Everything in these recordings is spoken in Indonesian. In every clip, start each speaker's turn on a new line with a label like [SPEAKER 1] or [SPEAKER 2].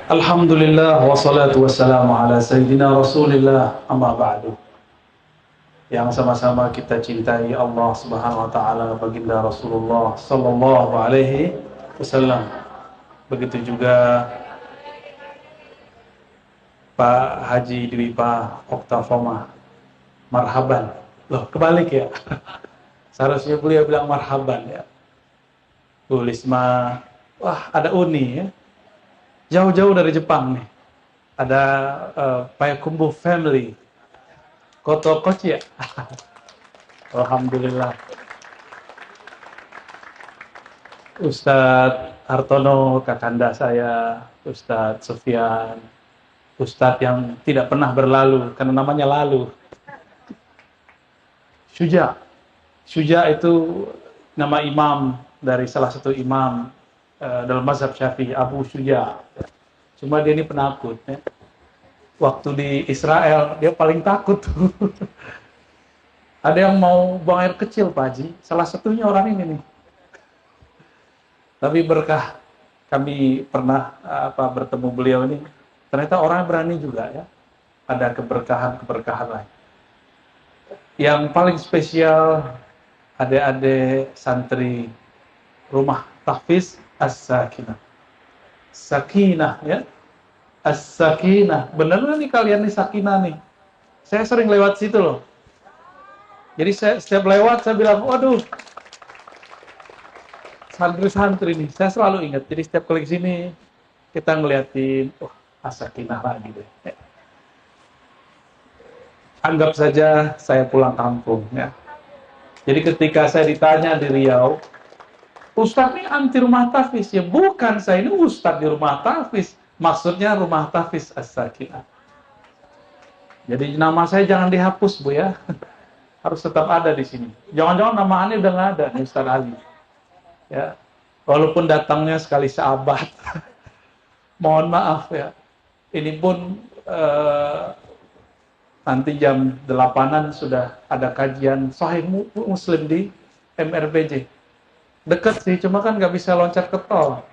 [SPEAKER 1] Alhamdulillah wassalatu wassalamu ala sayyidina Rasulillah amma ba'du. Yang sama-sama kita cintai Allah Subhanahu wa taala, baginda Rasulullah sallallahu alaihi wasallam. Begitu juga Pak Haji Dwi Pak Oktavoma. Marhaban. Loh, kebalik ya. Seharusnya beliau bilang marhaban ya. Bu Lisma, wah ada Uni ya. Jauh-jauh dari Jepang nih. Ada Payakumbuh family. Koto Koci ya. Alhamdulillah. Ustadz Hartono, kakanda saya, Ustadz Sufyan, Ustadz yang tidak pernah berlalu, karena namanya lalu. Syuja. Syuja itu nama imam dari salah satu imam dalam mazhab Syafi'i, Abu Syuja. Cuma dia ini penakut ya. Waktu di Israel dia paling takut. Ada yang mau buang air kecil Pak Haji, salah satunya orang ini nih. Tapi berkah kami pernah bertemu beliau ini, ternyata orang berani juga ya. Ada keberkahan lain. Yang paling spesial adik-adik santri rumah tahfiz As-Sakinah. Sakinah ya. As-Sakinah. Bener nih kalian nih Sakinah nih. Saya sering lewat situ loh. Jadi setiap lewat saya bilang, waduh, santri-santri nih. Saya selalu ingat. Jadi setiap kali sini kita ngeliatin, As-Sakinah lagi deh. Ya. Anggap saja saya pulang kampung ya. Jadi ketika saya ditanya di Riau, Ustadz ini anti rumah tahfiz ya? Bukan, saya ini Ustadz di rumah tahfiz. Maksudnya rumah tahfiz As-Sakinah. Jadi nama saya jangan dihapus Bu ya. Harus tetap ada di sini. Jangan-jangan nama Ani udah nggak ada nih Ustadz Ali. Ya. Walaupun datangnya sekali seabad. Mohon maaf ya. Ini pun nanti jam 8-an sudah ada kajian Sahih Muslim di MRPJ. Dekat sih, cuma kan nggak bisa loncat ke tol.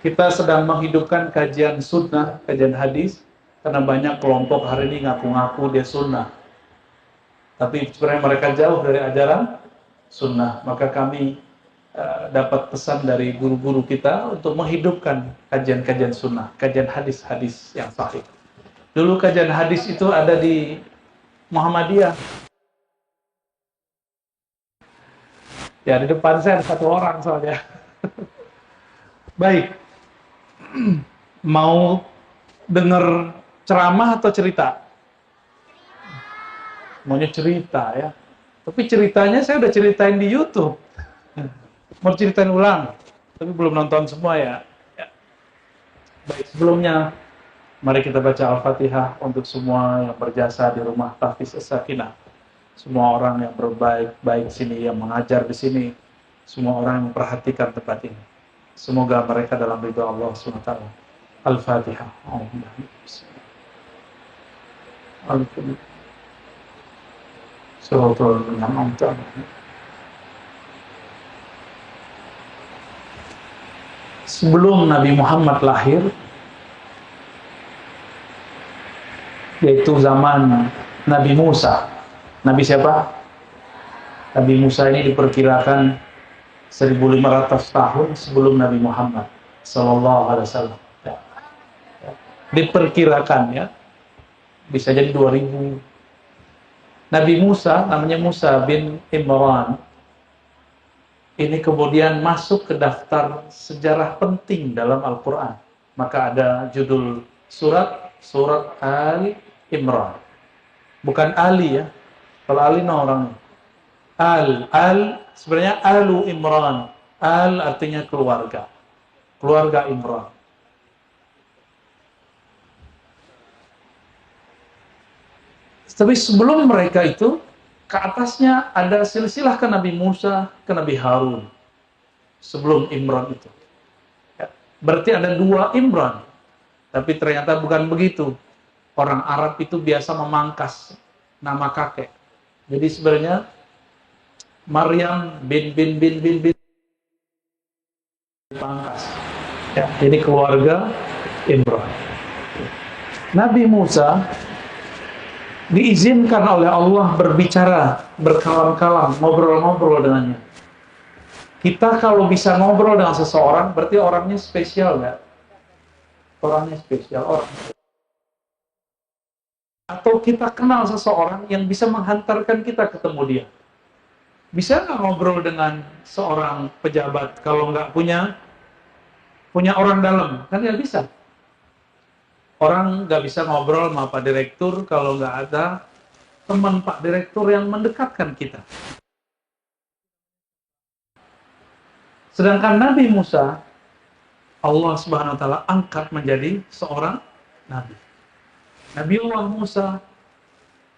[SPEAKER 1] Kita sedang menghidupkan kajian sunnah, kajian hadis, karena banyak kelompok hari ini ngaku-ngaku dia sunnah. Tapi sebenarnya mereka jauh dari ajaran sunnah. Maka kami dapat pesan dari guru-guru kita untuk menghidupkan kajian-kajian sunnah, kajian hadis-hadis yang sahih. Dulu kajian hadis itu ada di Muhammadiyah. Ya, di depan saya ada satu orang soalnya. Baik. Mau denger ceramah atau cerita? Maunya cerita ya. Tapi ceritanya saya udah ceritain di YouTube. Mau ceritain ulang, tapi belum nonton semua ya. Baik, sebelumnya mari kita baca Al-Fatihah untuk semua yang berjasa di rumah tahfiz As-Sakinah. Semua orang yang berbaik sini, yang mengajar di sini, semua orang yang memperhatikan tempat ini. Semoga mereka dalam ridha Allah SWT. Al-Fatihah. Sebelum Nabi Muhammad lahir, yaitu zaman Nabi Musa. Nabi siapa? Nabi Musa ini diperkirakan 1500 tahun sebelum Nabi Muhammad sallallahu alaihi wasallam. Diperkirakan ya. Bisa jadi 2000. Nabi Musa, namanya Musa bin Imran. Ini kemudian masuk ke daftar sejarah penting dalam Al-Quran. Maka ada judul surat Ali Imran. Bukan Ali ya. Kalau Ali no orang. Al sebenarnya Alu Imran. Al artinya keluarga. Keluarga Imran. Tapi sebelum mereka itu, ke atasnya ada silsilah ke Nabi Musa, ke Nabi Harun. Sebelum Imran itu. Ya, berarti ada 2 Imran. Tapi ternyata bukan begitu. Orang Arab itu biasa memangkas nama kakek. Jadi sebenarnya Maryam bin pangkas. Ya, jadi keluarga Imran. Nabi Musa diizinkan oleh Allah berbicara, berkalam-kalam, ngobrol-ngobrol dengannya. Kita kalau bisa ngobrol dengan seseorang, berarti orangnya spesial, ya? Orangnya spesial, orang. Atau kita kenal seseorang yang bisa menghantarkan kita ketemu dia. Bisa nggak ngobrol dengan seorang pejabat kalau nggak punya orang dalam? Kan nggak bisa. Orang nggak bisa ngobrol sama Pak Direktur kalau nggak ada teman Pak Direktur yang mendekatkan kita. Sedangkan Nabi Musa, Allah Subhanahu wa taala angkat menjadi seorang nabi. Nabiullah Musa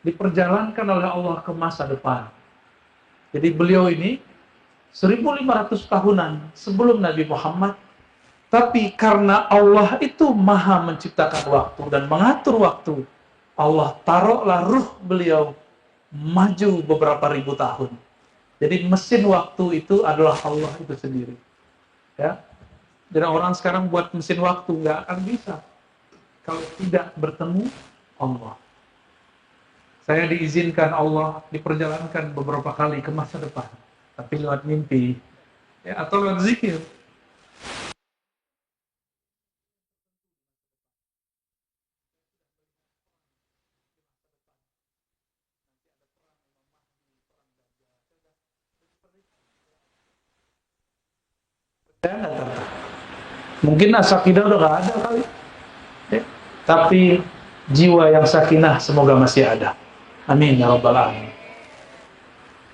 [SPEAKER 1] diperjalankan oleh Allah ke masa depan. Jadi beliau ini 1500 tahunan sebelum Nabi Muhammad, tapi karena Allah itu maha menciptakan waktu dan mengatur waktu, Allah taruhlah ruh beliau maju beberapa ribu tahun. Jadi mesin waktu itu adalah Allah itu sendiri. Ya. Jadi orang sekarang buat mesin waktu nggak akan bisa kalau tidak bertemu Allah. Saya diizinkan Allah diperjalankan beberapa kali ke masa depan, tapi lewat mimpi, ya, atau lewat zikir. Saya nggak tertarik. Mungkin sakinah udah nggak ada kali, ya. Tapi jiwa yang sakinah semoga masih ada. Amin ya rabbal alamin.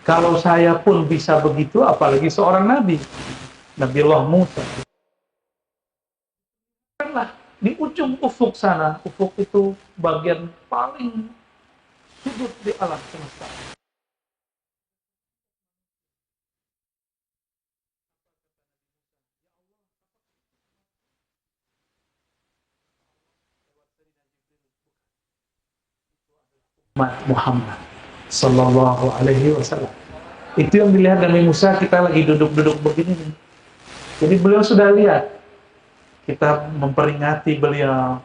[SPEAKER 1] Kalau saya pun bisa begitu, apalagi seorang nabi, Nabiullah Musa. Karena di ujung ufuk sana, ufuk itu bagian paling sudut di alam semesta. Umat Muhammad Sallallahu Alaihi Wasallam. Itu yang dilihat Nabi Musa, kita lagi duduk-duduk begini nih. Jadi beliau sudah lihat, kita memperingati beliau,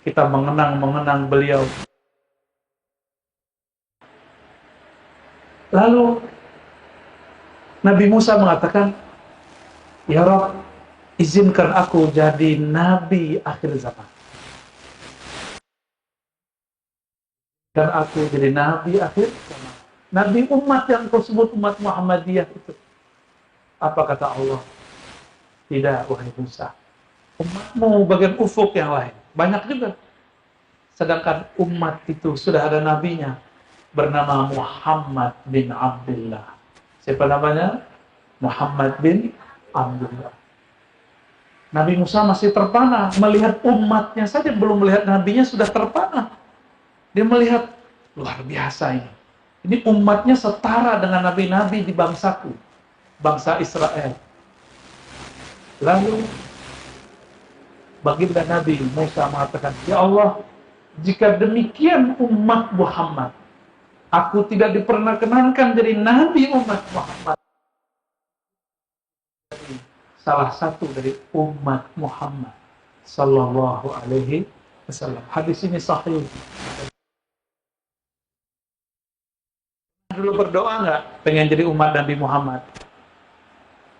[SPEAKER 1] kita mengenang beliau. Lalu Nabi Musa mengatakan, "Ya Rabb, izinkan aku jadi nabi akhir zaman." Dan aku jadi nabi akhir zaman. Nabi umat yang kau sebut umat Muhammadiyah itu. Apa kata Allah? Tidak, wahai Musa. Umatmu bagian ufuk yang lain. Banyak juga. Sedangkan umat itu sudah ada nabinya. Bernama Muhammad bin Abdullah. Siapa namanya? Muhammad bin Abdullah. Nabi Musa masih terpana. Melihat umatnya saja, belum melihat nabinya sudah terpana. Dia melihat, luar biasa ini. Ini umatnya setara dengan nabi-nabi di bangsaku. Bangsa Israel. Lalu, baginda Nabi Musa mengatakan, "Ya Allah, jika demikian umat Muhammad, aku tidak diperkenankan jadi nabi umat Muhammad. Salah satu dari umat Muhammad Sallallahu Alaihi Wasallam." Hadis ini sahih. Dulu berdoa nggak pengen jadi umat Nabi Muhammad?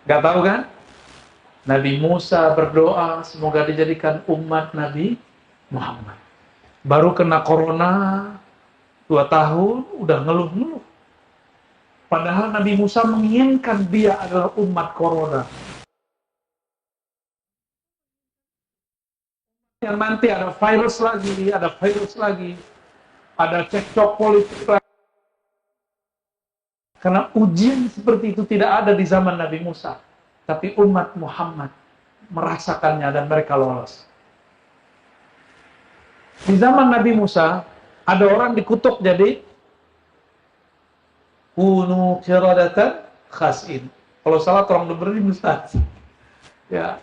[SPEAKER 1] Nggak tahu kan? Nabi Musa berdoa semoga dijadikan umat Nabi Muhammad. Baru kena corona 2 tahun udah ngeluh-ngeluh. Padahal Nabi Musa menginginkan dia adalah umat corona. Yang nanti ada virus lagi, ada cekcok politik lagi. Karena ujian seperti itu tidak ada di zaman Nabi Musa. Tapi umat Muhammad merasakannya dan mereka lolos. Di zaman Nabi Musa, ada orang dikutuk jadi kunu qiradatan khas'in. Kalau salah tolong diberi Ustaz. Ya.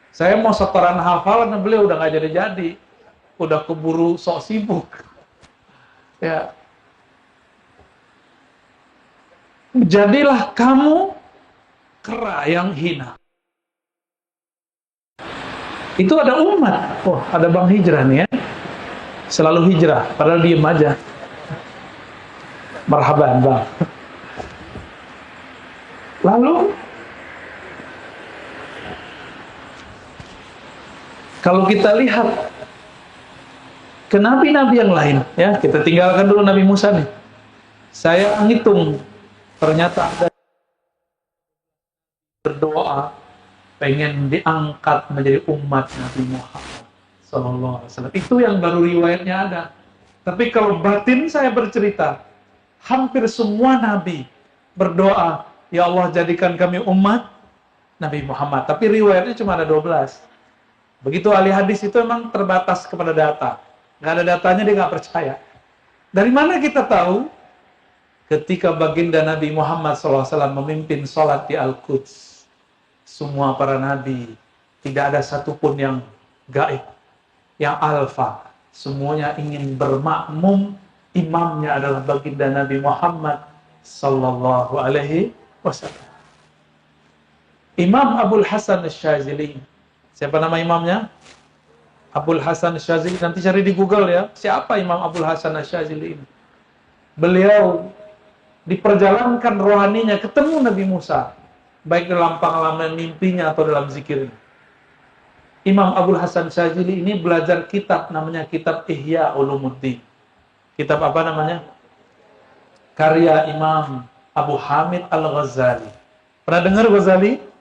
[SPEAKER 1] Saya mau setoran hafalan, beliau udah nggak jadi-jadi. Udah keburu sok sibuk. Ya. Jadilah kamu kera yang hina. Itu ada umat. Oh, ada Bang Hijrah nih ya. Selalu hijrah, padahal diem aja. Marhaban, Bang. Lalu, kalau kita lihat ke nabi-nabi yang lain, ya, kita tinggalkan dulu Nabi Musa nih. Saya ngitung, ternyata ada berdoa pengen diangkat menjadi umat Nabi Muhammad Sallallahu Alaihi Wasallam. Itu yang baru riwayatnya ada. Tapi kalau batin saya bercerita, hampir semua nabi berdoa, ya Allah jadikan kami umat Nabi Muhammad. Tapi riwayatnya cuma ada 12. Begitu ahli hadis itu memang terbatas kepada data. Nggak ada datanya dia nggak percaya. Dari mana kita tahu? Ketika baginda Nabi Muhammad SAW memimpin sholat di Al-Quds, semua para nabi, tidak ada satupun yang gaib, yang alfa. Semuanya ingin bermakmum, imamnya adalah baginda Nabi Muhammad Sallallahu Alaihi Wasallam. Imam Abul Hasan Asy-Syadzili. Siapa nama imamnya? Abul Hasan Asy-Syadzili. Nanti cari di Google ya. Siapa Imam Abul Hasan Asy-Syadzili ini? Beliau diperjalankan rohaninya ketemu Nabi Musa, baik dalam pengalaman mimpinya atau dalam zikirnya. Imam Abul Hasan Syadzili ini belajar kitab namanya kitab Ihya Ulumuddin. Kitab apa namanya? Karya Imam Abu Hamid Al-Ghazali. Pernah dengar Ghazali?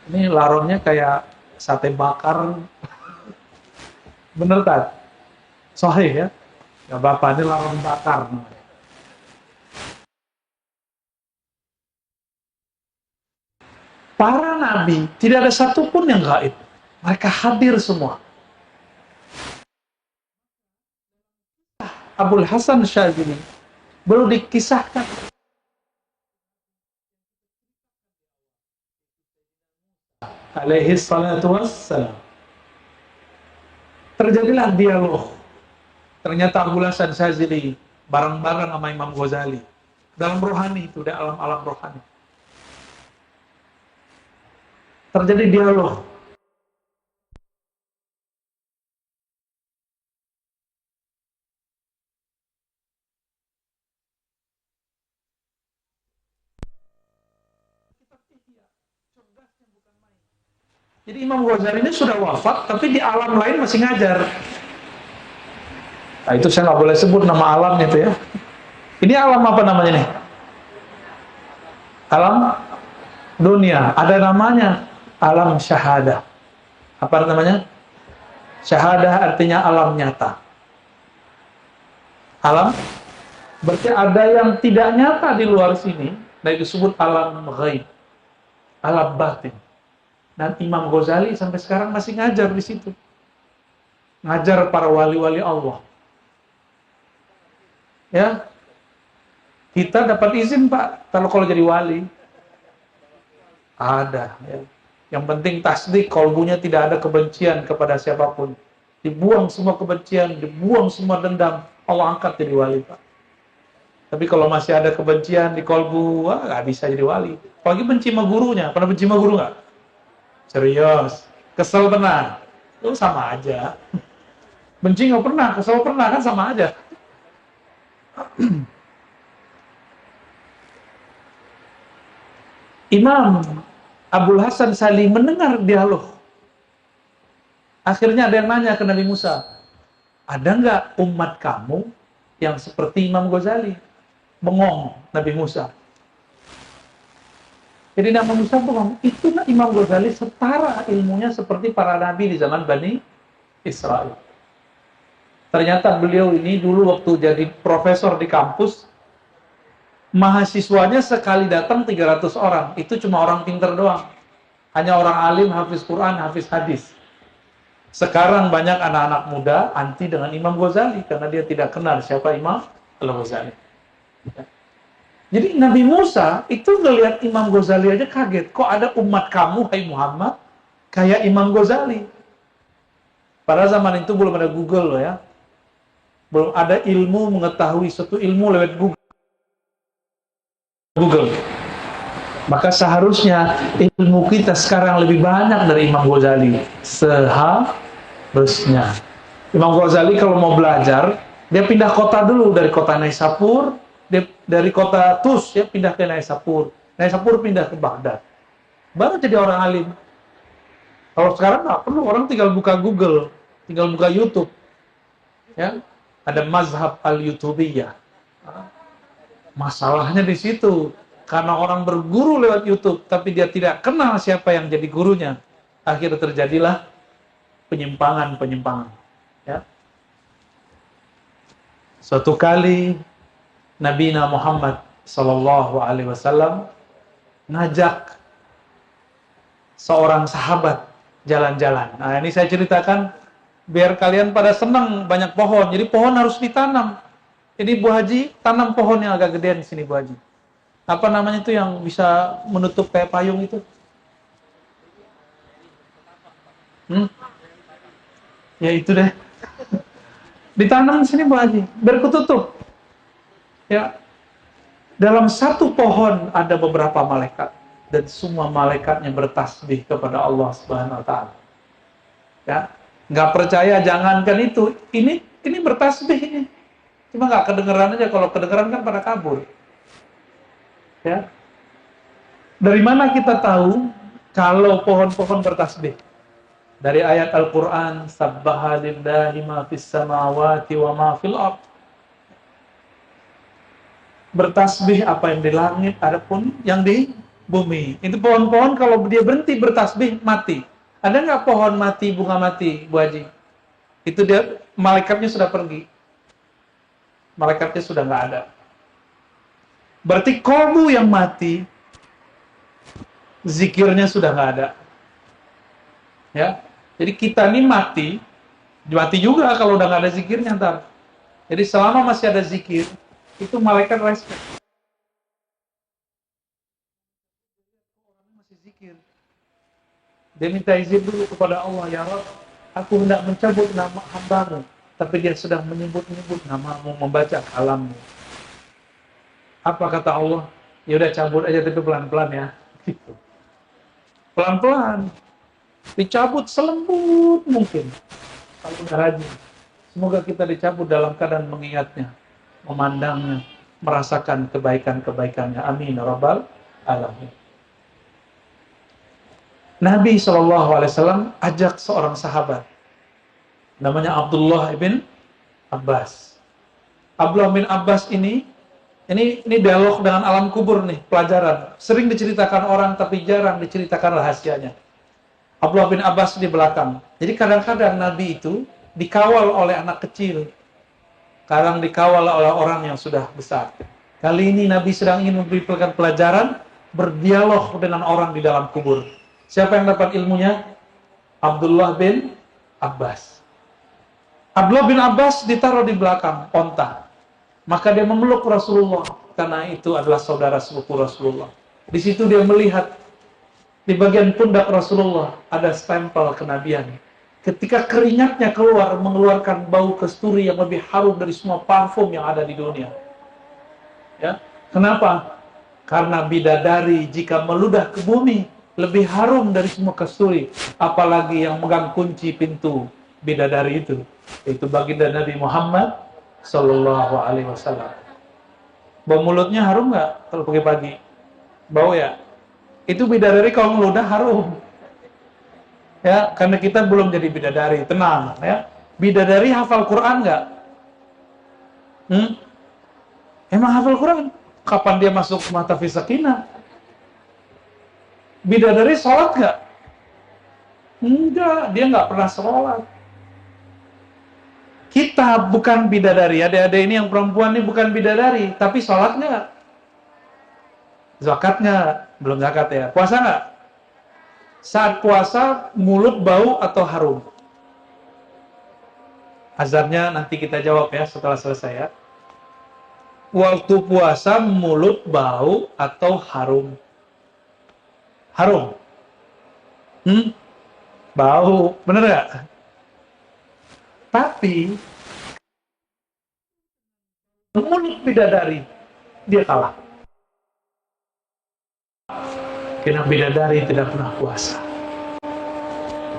[SPEAKER 1] Ini laronnya kayak sate bakar. Bener tak? Sahih ya? Ya Bapak, ini laron bakar. Para nabi, tidak ada satupun yang gaib. Mereka hadir semua. Abul Hasan Syadzili baru dikisahkan alaihi salatu wassalam. Terjadilah dialog. Ternyata Abul Hasan Syadzili bareng-bareng sama Imam Ghazali dalam rohani itu, di alam-alam rohani. Terjadi dialog. Jadi Imam Ghazali ini sudah wafat, tapi di alam lain masih ngajar. Nah itu saya nggak boleh sebut nama alamnya itu ya. Ini alam apa namanya nih? Alam dunia. Ada namanya alam syahadah. Apa namanya? Syahadah artinya alam nyata. Alam berarti ada yang tidak nyata di luar sini, dan disebut alam ghaib, alam batin. Dan Imam Ghazali sampai sekarang masih ngajar di situ. Ngajar para wali-wali Allah. Ya. Kita dapat izin, Pak, kalau jadi wali. Ada, ya. Yang penting tasdik, kolbunya tidak ada kebencian kepada siapapun. Dibuang semua kebencian, dibuang semua dendam, Allah angkat jadi wali, Pak. Tapi kalau masih ada kebencian di kolbu, wah, nggak bisa jadi wali. Apalagi benci sama gurunya. Pernah benci sama guru nggak? Serius, kesel pernah? Itu sama aja. Benci nggak pernah, kesel pernah, kan sama aja. Imam Abul Hasan Syadzili mendengar dialog. Akhirnya ada yang nanya ke Nabi Musa, ada nggak umat kamu yang seperti Imam Ghazali? Bengong Nabi Musa. Jadi Nabi Musa bengong. Itulah Imam Ghazali setara ilmunya seperti para nabi di zaman Bani Israel. Ternyata beliau ini dulu waktu jadi profesor di kampus, mahasiswanya sekali datang 300 orang. Itu cuma orang pinter doang. Hanya orang alim, hafiz Quran, hafiz hadis. Sekarang banyak anak-anak muda anti dengan Imam Ghazali karena dia tidak kenal siapa Imam Al-Ghazali. Jadi Nabi Musa itu ngelihat Imam Ghazali aja kaget. Kok ada umat kamu, hai Muhammad, kayak Imam Ghazali? Pada zaman itu belum ada Google loh ya. Belum ada ilmu mengetahui suatu ilmu lewat Google. Google. Maka seharusnya ilmu kita sekarang lebih banyak dari Imam Ghazali. Seharusnya. Imam Ghazali kalau mau belajar, dia pindah kota dulu, dari kota Naisapur, dari kota Tus, ya pindah ke Naisapur. Naisapur pindah ke Baghdad. Baru jadi orang alim. Kalau sekarang nggak perlu, orang tinggal buka Google, tinggal buka YouTube. Ya, ada mazhab al-Yutubiyah. Masalahnya di situ, karena orang berguru lewat YouTube, tapi dia tidak kenal siapa yang jadi gurunya. Akhirnya terjadilah penyimpangan-penyimpangan. Ya. Suatu kali Nabi Muhammad Sallallahu Alaihi Wasallam ngajak seorang sahabat jalan-jalan. Nah, ini saya ceritakan biar kalian pada senang, banyak pohon. Jadi pohon harus ditanam. Ini Bu Haji tanam pohon yang agak gedean di sini Bu Haji. Apa namanya itu yang bisa menutup kayak payung itu? Ya itu deh. Ditanam di sini Bu Haji, berketutup. Ya. Dalam satu pohon ada beberapa malaikat dan semua malaikatnya bertasbih kepada Allah Subhanahu wa taala. Ya. Nggak percaya jangankan itu. Ini bertasbih ini. Cuma nggak kedengeran aja, kalau kedengeran kan pada kabur. Ya. Dari mana kita tahu kalau pohon-pohon bertasbih? Dari ayat Al-Quran, Sabbaha lillahi ma fis samawati wa ma fil ard. Bertasbih apa yang di langit, adapun yang di bumi. Itu pohon-pohon kalau dia berhenti bertasbih, mati. Ada nggak pohon mati, bunga mati, Bu Haji? Itu dia, malaikatnya sudah pergi. Malaikatnya sudah nggak ada. Berarti kolbu yang mati, zikirnya sudah nggak ada. Ya, jadi kita ini mati juga kalau udah nggak ada zikirnya ntar. Jadi selama masih ada zikir, itu malaikat respect. Masih zikir. Dia minta izin dulu kepada Allah, ya Rabb, aku hendak mencabut nama hambamu, tapi dia sedang menyebut-nyebut namamu, membaca kalammu. Apa kata Allah? Ya udah cabut aja tapi pelan-pelan ya. Gitu. Pelan-pelan. Dicabut selembut mungkin. Kalau udah rajin. Semoga kita dicabut dalam keadaan mengingatnya, memandangnya, merasakan kebaikan-kebaikannya. Amin ya rabbal alamin. Nabi SAW ajak seorang sahabat namanya Abdullah bin Abbas. Abdullah bin Abbas ini dialog dengan alam kubur nih, pelajaran. Sering diceritakan orang tapi jarang diceritakan rahasianya. Abdullah bin Abbas di belakang. Jadi kadang-kadang Nabi itu dikawal oleh anak kecil. Kadang dikawal oleh orang yang sudah besar. Kali ini Nabi sedang ingin memberikan pelajaran, berdialog dengan orang di dalam kubur. Siapa yang dapat ilmunya? Abdullah bin Abbas. Abdullah bin Abbas ditaruh di belakang onta. Maka dia memeluk Rasulullah, karena itu adalah saudara sepupu Rasulullah. Di situ dia melihat di bagian pundak Rasulullah ada stempel kenabian. Ketika keringatnya keluar, mengeluarkan bau kasturi yang lebih harum dari semua parfum yang ada di dunia. Ya, kenapa? Karena bidadari jika meludah ke bumi lebih harum dari semua kasturi, apalagi yang megang kunci pintu bidadari itu baginda Nabi Muhammad Sallallahu Alaihi Wasallam. Bau mulutnya harum nggak kalau pagi-pagi? Bau ya? Itu bidadari kalau meludah harum. Ya, karena kita belum jadi bidadari, tenang ya. Bidadari hafal Quran nggak? Emang hafal Quran? Kapan dia masuk mata fisakina? Bidadari sholat nggak? Enggak, dia nggak pernah sholat. Kita bukan bidadari, adik-adik ini yang perempuan ini bukan bidadari, tapi sholat nggak? Zakat nggak? Belum zakat ya. Puasa nggak? Saat puasa, mulut bau atau harum? Azannya nanti kita jawab ya setelah selesai ya. Waktu puasa, mulut bau atau harum? Harum? Bau, bener nggak? Tapi mulut bidadari dia kalah. Karena bidadari tidak pernah puasa.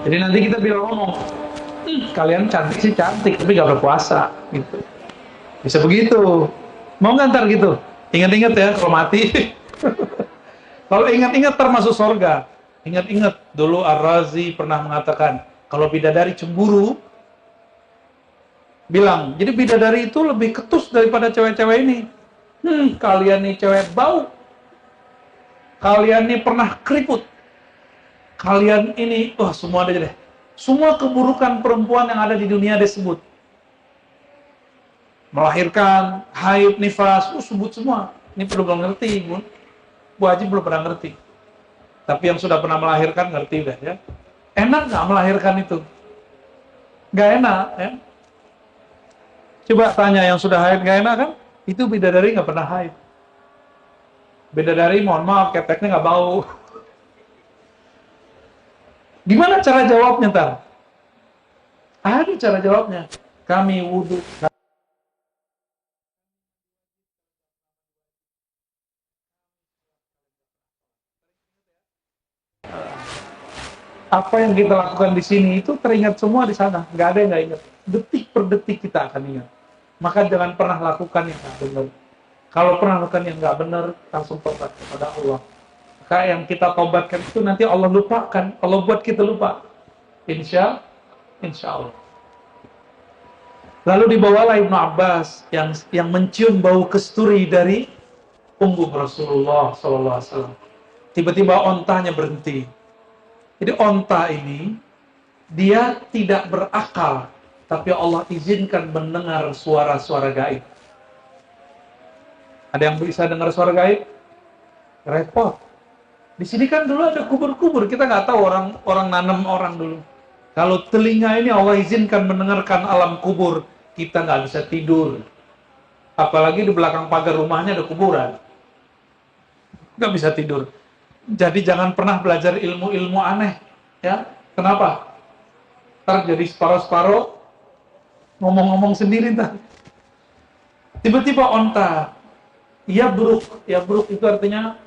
[SPEAKER 1] Jadi nanti kita bilang ngomong, kalian cantik sih cantik, tapi gak berpuasa. Gitu. Bisa begitu. Mau nggak ntar gitu? Ingat-ingat ya, kalau mati. Kalau ingat-ingat termasuk sorga. Ingat-ingat, dulu Ar-Razi pernah mengatakan, kalau bidadari cemburu, bilang, jadi bidadari itu lebih ketus daripada cewek-cewek ini. Kalian nih cewek bau. Kalian nih pernah keriput. Kalian ini, semua ada deh. Semua keburukan perempuan yang ada di dunia disebut. Melahirkan, haid, nifas, sebut semua. Ini perlu belum ngerti, Bun. Bu Haji belum pernah ngerti. Tapi yang sudah pernah melahirkan ngerti udah ya. Enak nggak melahirkan itu? Nggak enak ya. Coba tanya yang sudah haid nggak enak kan? Itu bidadari nggak pernah haid. Bidadari mohon maaf keteknya nggak bau. Gimana cara jawabnya ntar? Ada cara jawabnya. Kami wudhu. Apa yang kita lakukan di sini itu teringat semua di sana. Nggak ada yang nggak ingat. Detik per detik kita akan ingat. Maka jangan pernah lakukan yang nggak benar. Kalau pernah lakukan yang nggak benar, langsung tobat kepada Allah. Maka yang kita tobatkan itu nanti Allah lupakan. Allah buat kita lupa. Insya Allah. Lalu dibawalah Ibnu Abbas yang mencium bau kesturi dari punggung Rasulullah SAW. Tiba-tiba ontanya berhenti. Jadi onta ini dia tidak berakal, tapi Allah izinkan mendengar suara-suara gaib. Ada yang bisa dengar suara gaib? Repot. Di sini kan dulu ada kubur-kubur, kita nggak tahu orang nanam orang dulu. Kalau telinga ini Allah izinkan mendengarkan alam kubur, kita nggak bisa tidur. Apalagi di belakang pagar rumahnya ada kuburan, nggak bisa tidur. Jadi jangan pernah belajar ilmu-ilmu aneh, ya. Kenapa? Ntar jadi separuh-separuh ngomong-ngomong sendiri ntar. Tiba-tiba onta, ya buruk itu artinya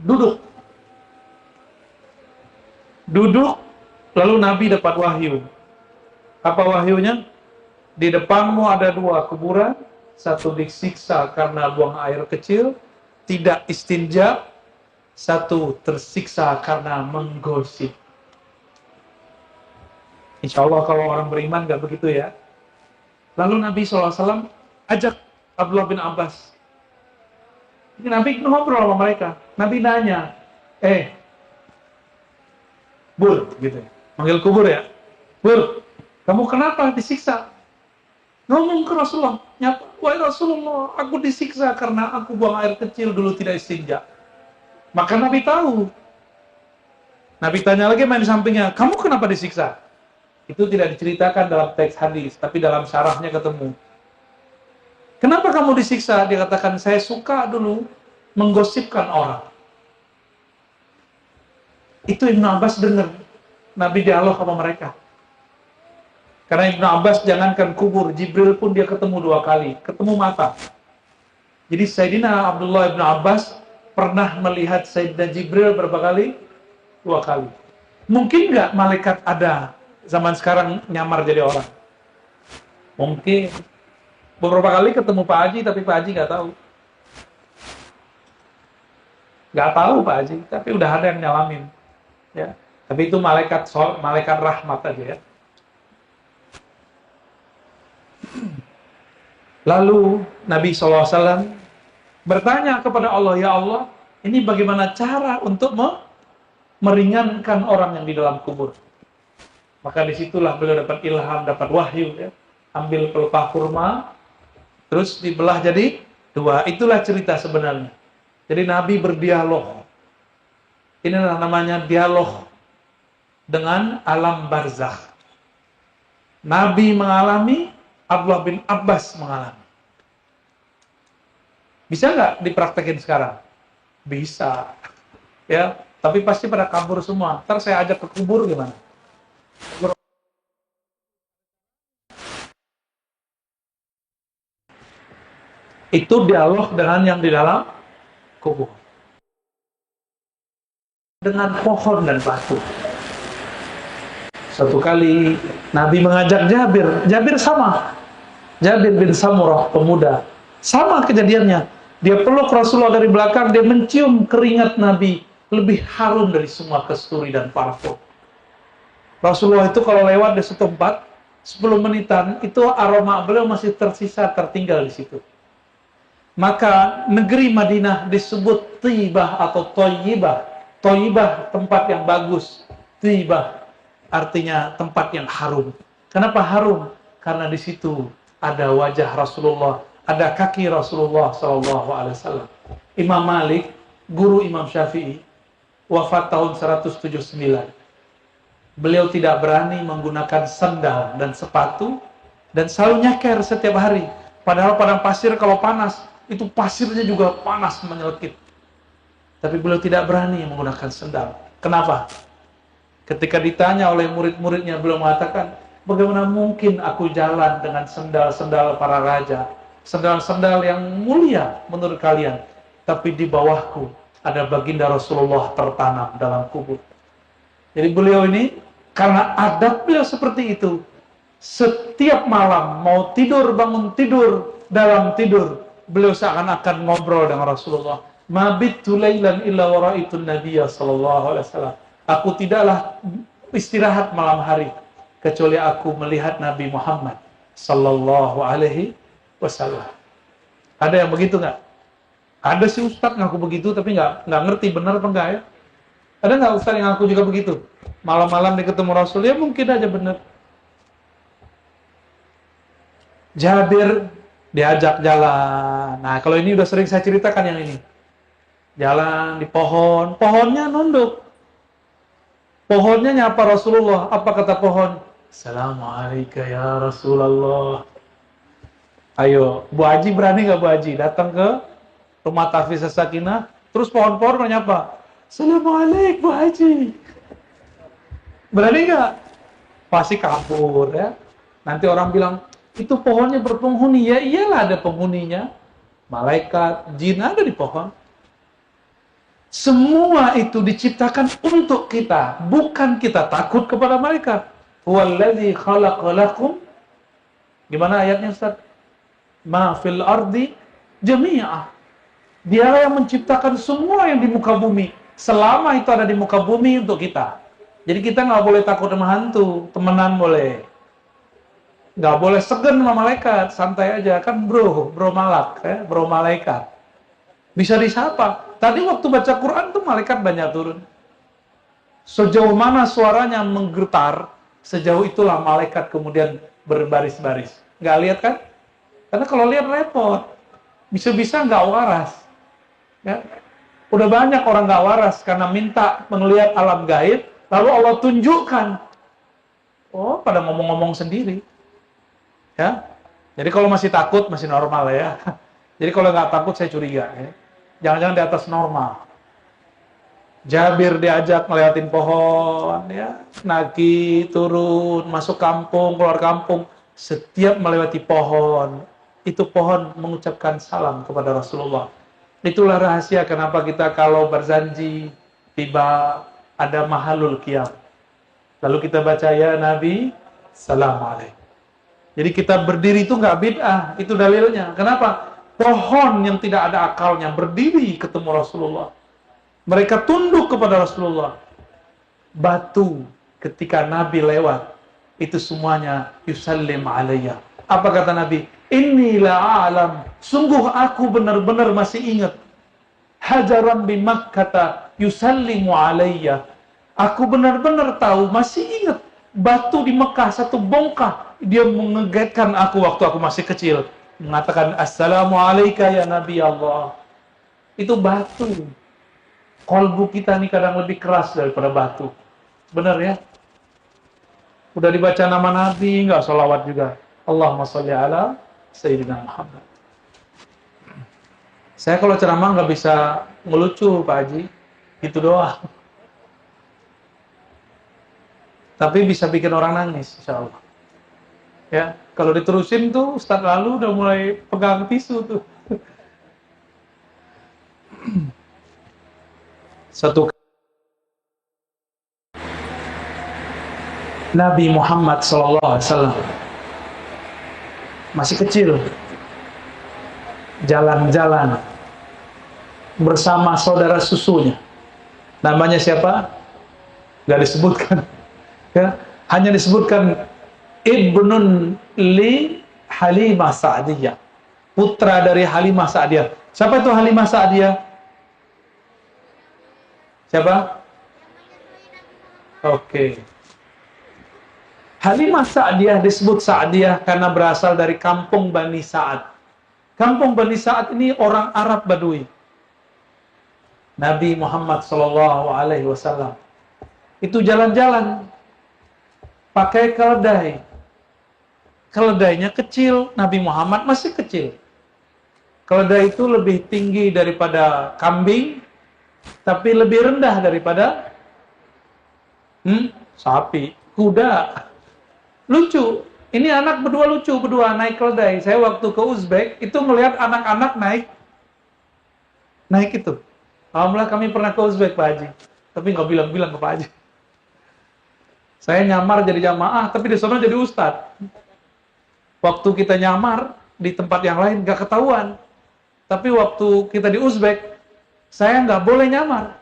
[SPEAKER 1] duduk. Duduk, lalu Nabi dapat wahyu. Apa wahyunya? Di depanmu ada 2 kuburan, satu disiksa karena buang air kecil, tidak istinja, satu tersiksa karena menggosip. Insya Allah kalau orang beriman gak begitu ya. Lalu Nabi SAW ajak Abdullah bin Abbas. Nabi ngobrol sama mereka. Nabi nanya, Bur, gitu. Manggil kubur ya. Bur, kamu kenapa disiksa? Ngomong ke Rasulullah. Wahai Rasulullah, aku disiksa karena aku buang air kecil dulu tidak istinja. Maka Nabi tahu. Nabi tanya lagi main di sampingnya, kamu kenapa disiksa? Itu tidak diceritakan dalam teks hadis, tapi dalam syarahnya ketemu. Kenapa kamu disiksa? Dia katakan, saya suka dulu menggosipkan orang. Itu Ibnu Abbas dengar. Nabi dialog sama mereka. Karena Ibnu Abbas jangankan kubur, Jibril pun dia ketemu 2 kali. Ketemu mata. Jadi Sayyidina Abdullah Ibnu Abbas pernah melihat Sayyidina Jibril berapa kali? 2 kali. Mungkin nggak malaikat ada zaman sekarang nyamar jadi orang? Mungkin. Beberapa kali ketemu Pak Haji, tapi Pak Haji nggak tahu. Nggak tahu Pak Haji, tapi udah ada yang nyalamin. Ya. Tapi itu malaikat rahmat aja ya. Lalu Nabi SAW bertanya kepada Allah, ya Allah, ini bagaimana cara untuk meringankan orang yang di dalam kubur? Maka disitulah beliau dapat ilham, dapat wahyu ya. Ambil pelepah kurma, terus dibelah jadi 2. Itulah cerita sebenarnya. Jadi Nabi berdialog. Inilah namanya dialog dengan alam barzakh. Nabi mengalami, Abdullah bin Abbas mengalami. Bisa nggak dipraktekin sekarang? Bisa. Ya, tapi pasti pada kabur semua. Ntar saya ajak ke kubur gimana? Itu dialog dengan yang di dalam kubur. dengan pohon dan batu. Suatu kali Nabi mengajak Jabir. Jabir sama. Jabir bin Samurah, pemuda. Sama kejadiannya. Dia peluk Rasulullah dari belakang, dia mencium keringat Nabi. Lebih harum dari semua kasturi dan parfum. Rasulullah itu kalau lewat di suatu tempat, 10 menitan, itu aroma beliau masih tersisa, tertinggal di situ. Maka negeri Madinah disebut Tibah atau Toyibah. Toyibah, tempat yang bagus. Tibah artinya tempat yang harum. Kenapa harum? Karena di situ ada wajah Rasulullah, ada kaki Rasulullah SAW. Imam Malik, guru Imam Syafi'i, wafat tahun 179. Beliau tidak berani menggunakan sandal dan sepatu dan selalu nyeker setiap hari. Padahal padang pasir kalau panas, itu pasirnya juga panas menyelekit. Tapi beliau tidak berani menggunakan sandal. Kenapa? Ketika ditanya oleh murid-muridnya, beliau mengatakan, bagaimana mungkin aku jalan dengan sandal-sandal para raja, sandal-sandal yang mulia menurut kalian, tapi di bawahku ada baginda Rasulullah tertanam dalam kubur. Jadi beliau ini, karena adab beliau seperti itu, setiap malam mau tidur, bangun tidur, dalam tidur, beliau seakan-akan ngobrol dengan Rasulullah. Mabittu lailan illa wa ra'aitun nabiyya sallallahu alaihi wasallam. Aku tidaklah istirahat malam hari kecuali aku melihat Nabi Muhammad sallallahu alaihi wasallam. Ada yang begitu nggak? Ada si ustadz ngaku begitu tapi nggak ngerti benar apa enggak ya? Ada nggak ustadz yang ngaku juga begitu? Malam-malam dia ketemu Rasul, ya mungkin aja benar. Jabir diajak jalan. Nah, kalau ini udah sering saya ceritakan yang ini. Jalan di pohon, pohonnya nunduk. Pohonnya nyapa Rasulullah. Apa kata pohon? Assalamualaikum ya Rasulullah. Ayo, Bu Haji berani nggak Bu Haji datang ke rumah Tahfiz Sakinah, terus pohon-pohon menyapa, Assalamualaikum Bu Haji. Berani nggak? Pasti kabur ya. Nanti orang bilang, itu pohonnya berpenghuni. Ya iyalah ada penghuninya. Malaikat, jin ada di pohon. Semua itu diciptakan untuk kita, bukan kita takut kepada mereka. Huwallazi khalaqalakum. Gimana ayatnya Ustaz? Ma fil ardi jami'ah. Dialah yang menciptakan semua yang di muka bumi. Selama itu ada di muka bumi untuk kita. Jadi kita nggak boleh takut sama hantu, temenan boleh. Nggak boleh segan sama malaikat, santai aja. Kan bro malak, ya? Bro malaikat. Bisa disapa. Tadi waktu baca Quran tuh malaikat banyak turun. Sejauh mana suaranya menggetar, sejauh itulah malaikat kemudian berbaris-baris. Nggak lihat kan? Karena kalau lihat repot. Bisa-bisa nggak waras. Ya. Udah banyak orang nggak waras karena minta melihat alam gaib, lalu Allah tunjukkan. Oh, pada ngomong-ngomong sendiri. Ya. Jadi kalau masih takut, masih normal ya. Jadi kalau nggak takut, saya curiga. Ya. Jangan-jangan di atas normal. Jabir diajak ngeliatin pohon, ya, naik turun, masuk kampung, keluar kampung. Setiap melewati pohon, itu pohon mengucapkan salam kepada Rasulullah. Itulah rahasia kenapa kita kalau berjanji tiba ada mahalul qiyam. Lalu kita baca ya Nabi, salam alaikum. Jadi kita berdiri itu nggak bid'ah, itu dalilnya. Kenapa? Pohon yang tidak ada akalnya berdiri ketemu Rasulullah. Mereka tunduk kepada Rasulullah. Batu ketika Nabi lewat, itu semuanya yusallim alayya. Apa kata Nabi? Inilah alam. Sungguh aku benar-benar masih ingat. Hajaran bi Makkah yusallimu alayya. Aku benar-benar tahu, masih ingat. Batu di Mekah, satu bongkah. Dia mengegetkan aku waktu aku masih kecil. Mengatakan, Assalamualaikum ya Nabi Allah. Itu batu. Kolbu kita nih kadang lebih keras daripada batu. Benar ya? Udah dibaca nama Nabi, nggak sholawat juga. Allahumma sholli ala Sayyidina Muhammad. Saya kalau ceramah nggak bisa ngelucu, Pak Haji. Gitu doang. Tapi bisa bikin orang nangis, insya Allah. Ya, kalau diterusin tuh, Ustadz lalu udah mulai pegang tisu tuh. Satu Nabi Muhammad SAW masih kecil, jalan-jalan bersama saudara susunya. Namanya siapa? Gak disebutkan. Ya, hanya disebutkan Ibnun li Halimah Sa'diyah, putra dari Halimah Sa'diyah. Siapa itu Halimah Sa'diyah? Siapa? Oke. Halimah Sa'diyah disebut Sa'diyah karena berasal dari kampung Bani Sa'ad. Kampung Bani Sa'ad ini orang Arab Badui. Nabi Muhammad SAW itu jalan-jalan pakai keledai. Keledainya kecil, Nabi Muhammad masih kecil. Keledai itu lebih tinggi daripada kambing, tapi lebih rendah daripada sapi, kuda. Lucu. Ini anak berdua lucu, berdua naik keledai. Saya waktu ke Uzbek, itu melihat anak-anak naik itu. Alhamdulillah kami pernah ke Uzbek, Pak Haji. Tapi nggak bilang-bilang ke Pak Haji. Saya nyamar jadi jamaah, tapi di sana jadi ustadz. Waktu kita nyamar di tempat yang lain nggak ketahuan. Tapi waktu kita di Uzbek, saya nggak boleh nyamar.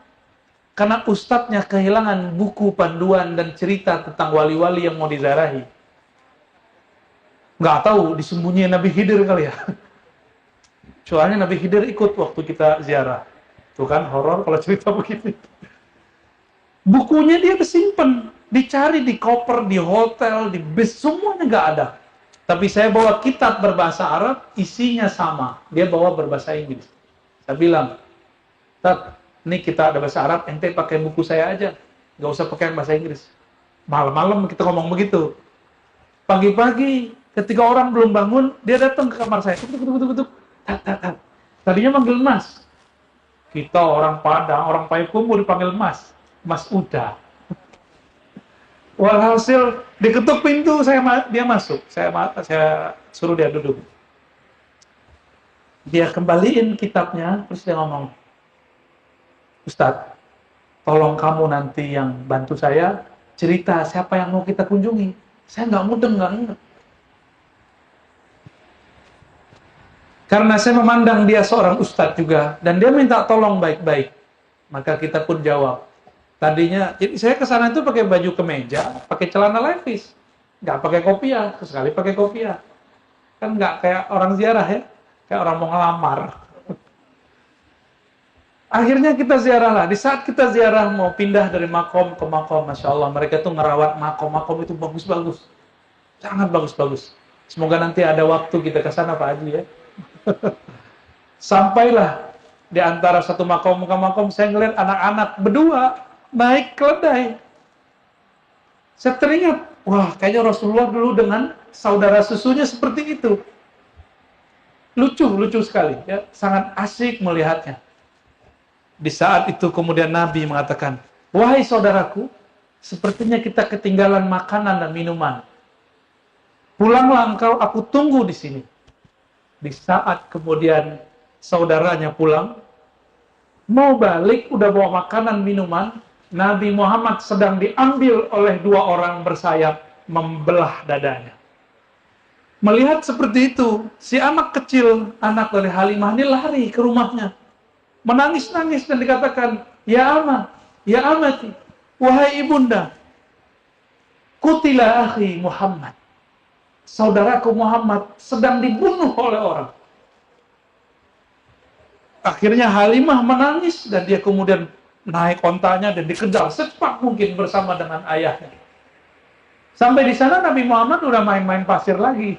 [SPEAKER 1] Karena ustadznya kehilangan buku panduan dan cerita tentang wali-wali yang mau dizarahi. Nggak tahu, disembunyiin Nabi Khidir kali ya. Soalnya Nabi Khidir ikut waktu kita ziarah. Tuh kan, horor kalau cerita begini. Bukunya dia disimpan, dicari di koper, di hotel, di bis, semuanya nggak ada. Tapi saya bawa kitab berbahasa Arab, isinya sama. Dia bawa berbahasa Inggris. Saya bilang, Tat, ini kita ada bahasa Arab, ente pakai buku saya aja. Nggak usah pakai bahasa Inggris. Malam-malam kita ngomong begitu. Pagi-pagi, ketika orang belum bangun, dia datang ke kamar saya. Tuk. Tat. Tadinya manggil Mas. Kita orang Padang, orang Payakumbuh dipanggil Mas. Mas Uda. Walhasil diketuk pintu, dia masuk. Saya suruh dia duduk. Dia kembaliin kitabnya, terus dia ngomong, Ustadz, tolong kamu nanti yang bantu saya cerita siapa yang mau kita kunjungi. Saya nggak mudeng, nggak ingat. Karena saya memandang dia seorang ustadz juga, dan dia minta tolong baik-baik. Maka kita pun jawab. Tadinya, jadi saya ke sana itu pakai baju kemeja, pakai celana levis, nggak pakai kopiah, sekali pakai kopiah. Kan nggak kayak orang ziarah ya, kayak orang mau ngelamar. Akhirnya kita ziarah lah. Di saat kita ziarah mau pindah dari makom ke makom, Masya Allah, mereka tuh ngerawat makom itu bagus-bagus, sangat bagus-bagus. Semoga nanti ada waktu kita ke sana Pak Haji ya. Sampailah di antara satu makom ke makom, saya ngeliat anak-anak berdua naik keledai. Saya teringat, wah kayaknya Rasulullah dulu dengan saudara susunya seperti itu. Lucu sekali, ya, sangat asik melihatnya. Di saat itu kemudian Nabi mengatakan, wahai saudaraku, sepertinya kita ketinggalan makanan dan minuman. Pulanglah engkau, aku tunggu di sini. Di saat kemudian saudaranya pulang, mau balik, udah bawa makanan, minuman, Nabi Muhammad sedang diambil oleh dua orang bersayap, membelah dadanya. Melihat seperti itu, si anak kecil, anak dari Halimah ini lari ke rumahnya. Menangis-nangis dan dikatakan, ya ama, ya amati, wahai ibunda, kutila akhi Muhammad. Saudaraku Muhammad sedang dibunuh oleh orang. Akhirnya Halimah menangis dan dia kemudian naik ontanya dan dikejar secepat mungkin bersama dengan ayahnya. Sampai di sana Nabi Muhammad udah main-main pasir lagi.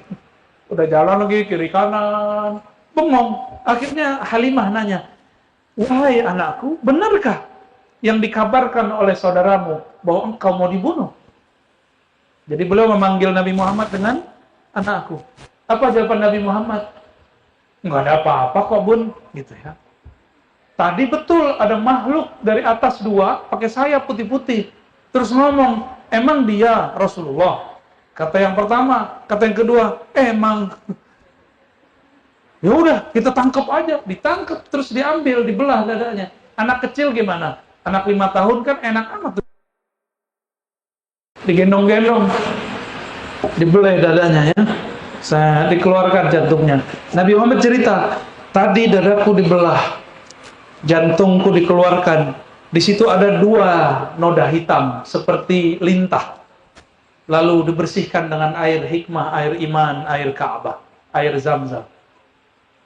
[SPEAKER 1] Udah jalan lagi kiri kanan, bengong. Akhirnya Halimah nanya, wahai anakku, benarkah yang dikabarkan oleh saudaramu bahwa engkau mau dibunuh? Jadi beliau memanggil Nabi Muhammad dengan anakku. Apa jawaban Nabi Muhammad? Nggak ada apa-apa kok bun, gitu ya. Tadi betul ada makhluk dari atas dua, pakai sayap putih-putih. Terus ngomong, emang dia Rasulullah? Kata yang pertama, kata yang kedua, emang. Ya udah, kita tangkap aja, ditangkap terus diambil, dibelah dadanya. Anak kecil gimana? Anak 5 tahun kan enak amat. digendong-gendong, dibelai dadanya ya. Saya dikeluarkan jantungnya. Nabi Muhammad cerita, tadi dadaku dibelah, jantungku dikeluarkan. Di situ ada 2 noda hitam seperti lintah. Lalu dibersihkan dengan air hikmah, air iman, air Ka'bah, air Zam-Zam.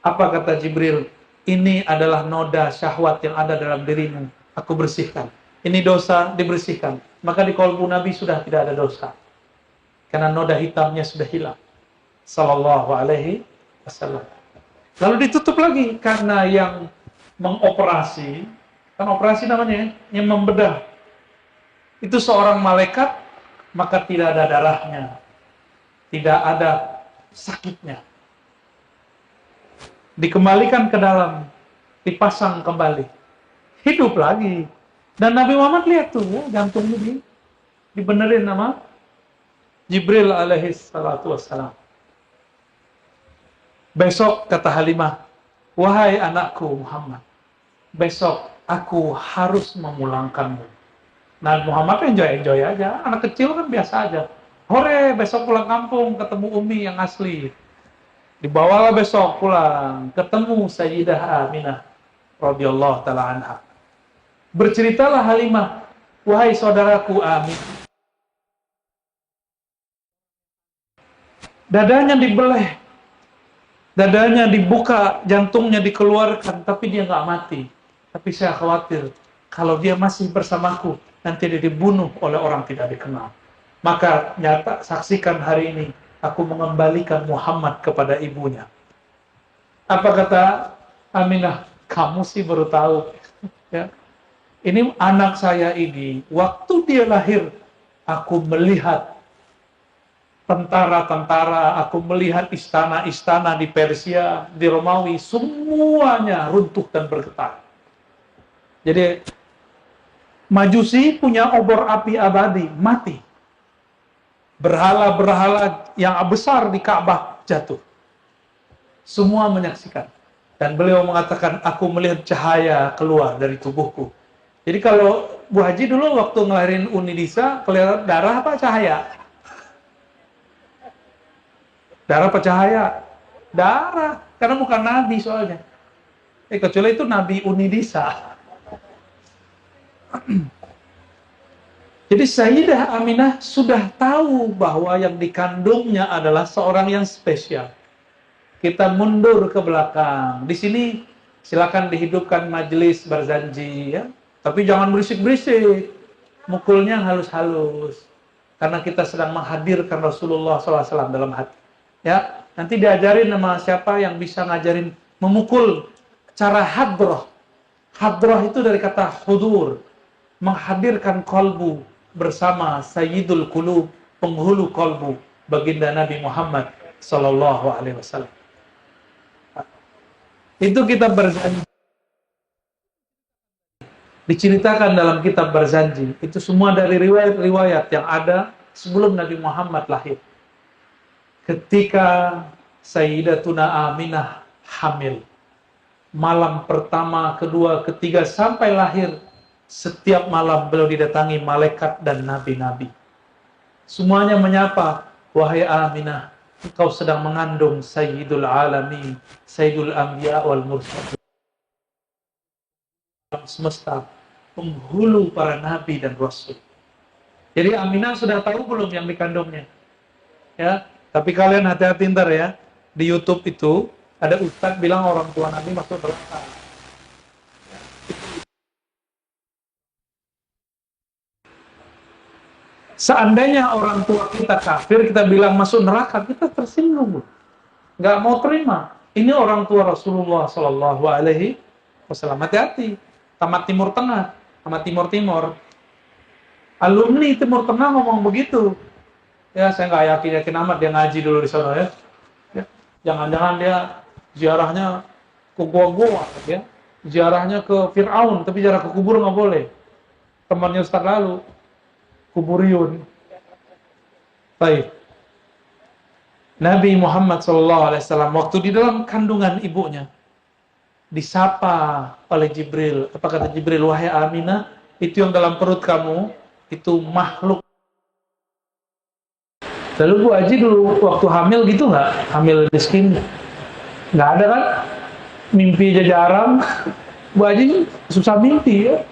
[SPEAKER 1] Apa kata Jibril? Ini adalah noda syahwat yang ada dalam dirimu. Aku bersihkan. Ini dosa, dibersihkan. Maka di kolbu Nabi sudah tidak ada dosa. Karena noda hitamnya sudah hilang. Sallallahu alaihi wasallam. Lalu ditutup lagi karena yang mengoperasi, kan operasi namanya, yang membedah. Itu seorang malaikat, maka tidak ada darahnya. Tidak ada sakitnya. Dikembalikan ke dalam, dipasang kembali. Hidup lagi. Dan Nabi Muhammad lihat tuh, jantungnya dibenerin sama Jibril alaihi salatu wassalam. Besok kata Halimah, wahai anakku Muhammad, besok aku harus memulangkanmu. Nah Muhammad enjoy aja, anak kecil kan biasa aja. Hore, besok pulang kampung, ketemu Umi yang asli. Dibawalah besok pulang, ketemu Sayyidah Aminah radhiyallahu taala anha. Berceritalah Halimah, wahai saudaraku Aminah, dadanya dibeleh, dadanya dibuka, jantungnya dikeluarkan, tapi dia nggak mati. Tapi saya khawatir, kalau dia masih bersamaku, nanti dia dibunuh oleh orang tidak dikenal. Maka nyata, saksikan hari ini, aku mengembalikan Muhammad kepada ibunya. Apa kata Aminah? Kamu sih baru tahu. Ya. Ini anak saya ini, waktu dia lahir, aku melihat tentara-tentara, aku melihat istana-istana di Persia, di Romawi, semuanya runtuh dan bergetar. Jadi, Majusi punya obor api abadi, mati. Berhala-berhala yang besar di Ka'bah jatuh. Semua menyaksikan. Dan beliau mengatakan, aku melihat cahaya keluar dari tubuhku. Jadi kalau Bu Haji dulu waktu ngelahirin Uni Disa, kelihatan darah apa cahaya? Darah apa cahaya? Darah. Karena bukan Nabi soalnya. Kecuali itu Nabi Unidisa. Jadi Sayyidah Aminah sudah tahu bahwa yang dikandungnya adalah seorang yang spesial. Kita mundur ke belakang. Di sini silakan dihidupkan majelis berzanji ya. Tapi jangan berisik-berisik. Mukulnya halus-halus. Karena kita sedang menghadirkan Rasulullah SAW dalam hati. Ya, nanti diajarin sama siapa yang bisa ngajarin memukul cara hadroh. Hadroh itu dari kata hudur, menghadirkan kolbu bersama Sayyidul Qulub, penghulu kolbu, baginda Nabi Muhammad Sallallahu Alaihi Wasallam. Itu kitab berzanji. Diceritakan dalam kitab berzanji. Itu semua dari riwayat-riwayat yang ada sebelum Nabi Muhammad lahir. Ketika Sayyidatuna Aminah hamil, malam pertama, kedua, ketiga, sampai lahir, setiap malam beliau didatangi malaikat dan nabi-nabi. Semuanya menyapa, wahai Aminah, engkau sedang mengandung Sayyidul Alamin, Sayyidul Anbiya wal Mursalin. Semesta, penghulu para nabi dan rasul. Jadi Aminah sudah tahu belum yang dikandungnya? Ya. Tapi kalian hati-hati ntar ya, di YouTube itu ada ustadz bilang orang tua Nabi masuk neraka. Seandainya orang tua kita kafir, kita bilang masuk neraka, kita tersinggung. Nggak mau terima. Ini orang tua Rasulullah Sallallahu Alaihi Wasallam. Hati-hati. Tamat Timur Tengah, sama Timur Timur. Alumni Timur Tengah ngomong begitu. Ya, saya nggak yakin amat dia ngaji dulu di sana ya. Jangan-jangan dia ziarahnya ke gua-gua, ya. Ziarahnya ke Fir'aun, tapi ziarah ke kubur nggak boleh. Temannya Ustaz lalu, kuburiyun. Baik. Nabi Muhammad SAW waktu di dalam kandungan ibunya disapa oleh Jibril. Apa kata Jibril? Wahai Aminah, itu yang dalam perut kamu itu makhluk Lalu Bu Haji dulu waktu hamil gitu nggak? Hamil miskin? Nggak ada kan? Mimpi aja jarang. Bu Haji susah mimpi ya.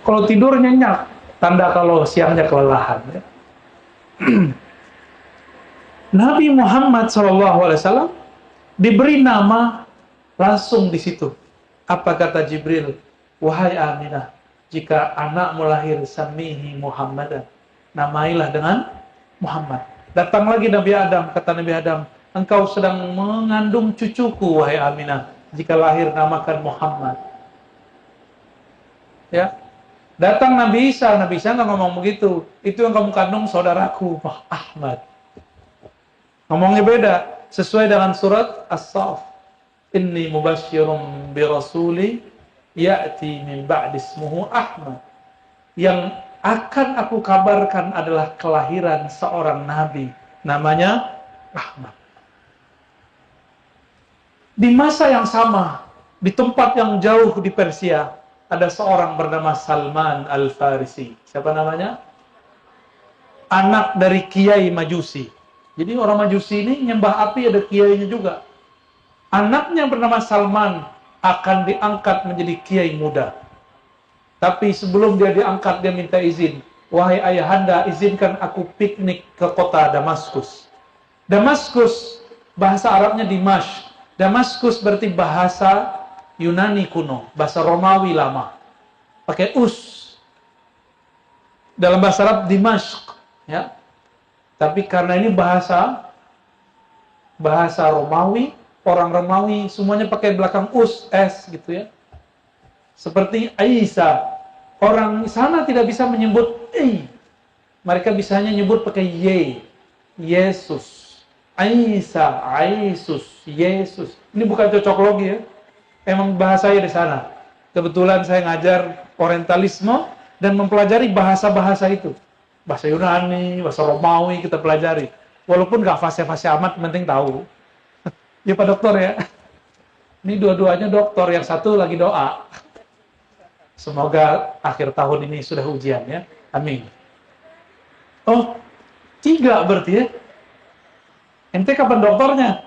[SPEAKER 1] Kalau tidur nyenyak, tanda kalau siangnya kelelahan. Ya. Nabi Muhammad SAW diberi nama langsung di situ. Apa kata Jibril? Wahai Aminah, jika anakmu lahir samihi Muhammadan, namailah dengan Muhammad. Datang lagi Nabi Adam, kata Nabi Adam, engkau sedang mengandung cucuku, wahai Aminah. Jika lahir, namakan Muhammad. Ya, datang Nabi Isa nggak ngomong begitu. Itu yang kamu kandung saudaraku, Ahmad. Ngomongnya beda, sesuai dengan surat As-Saff. Inni mubasysyirum bi rasuli ya'ti min ba'di ismuhu Ahmad. Yang akan aku kabarkan adalah kelahiran seorang nabi, namanya Ahmad. Di masa yang sama, di tempat yang jauh di Persia, ada seorang bernama Salman Al-Farisi. Siapa namanya? Anak dari kiai Majusi. Jadi orang Majusi ini nyembah api, ada kiainya juga. Anaknya bernama Salman akan diangkat menjadi kiai muda. Tapi sebelum dia diangkat, dia minta izin. Wahai ayahanda, izinkan aku piknik ke kota Damaskus. Damaskus, bahasa Arabnya Dimash. Damaskus berarti bahasa Yunani kuno, bahasa Romawi lama. Pakai us. Dalam bahasa Arab Dimashq, ya. Tapi karena ini bahasa Romawi, orang Romawi semuanya pakai belakang us, s gitu ya. Seperti Isa. Orang sana tidak bisa menyebut i. Mereka bisanya nyebut pakai y. Yesus. Isa, Aisus, Yesus. Ini bukan cocok logi ya. Emang bahasanya di sana. Kebetulan saya ngajar orientalisme dan mempelajari bahasa-bahasa itu. Bahasa Yunani, bahasa Romawi kita pelajari. Walaupun gak fasih-fasih amat, penting tahu. Ya Pak Dokter ya. Ini dua-duanya dokter, yang satu lagi doa. Semoga akhir tahun ini sudah ujian ya. Amin. Oh, 3 berarti ya. Ente kapan dokternya?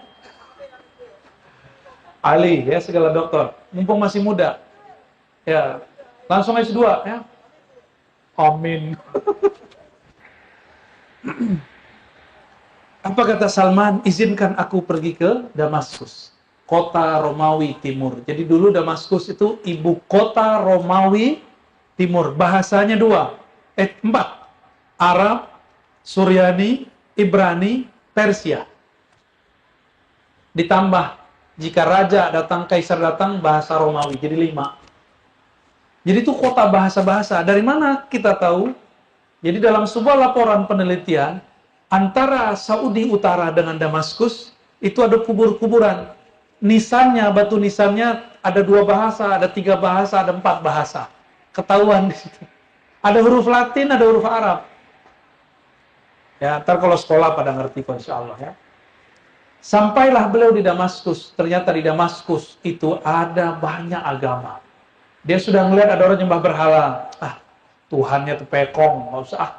[SPEAKER 1] Ali ya, segala dokter. Mumpung masih muda. Ya, langsung S2 ya. Amin. Apa kata Salman? Izinkan aku pergi ke Damaskus, kota Romawi Timur. Jadi dulu Damaskus itu ibu kota Romawi Timur. Bahasanya 4. Arab, Suryani, Ibrani, Persia. Ditambah jika raja datang, kaisar datang, bahasa Romawi. Jadi 5. Jadi itu kota bahasa-bahasa. Dari mana kita tahu? Jadi dalam sebuah laporan penelitian, antara Saudi Utara dengan Damaskus, itu ada kubur-kuburan. Nisannya, batu nisannya ada 2 bahasa, ada 3 bahasa, ada 4 bahasa. Ketahuan di situ. Ada huruf Latin, ada huruf Arab. Ya, ntar kalau sekolah pada ngerti kok insya Allah ya. Sampailah beliau di Damaskus. Ternyata di Damaskus itu ada banyak agama. Dia sudah melihat ada orang nyembah berhala. Tuhannya tepekong, nggak usah.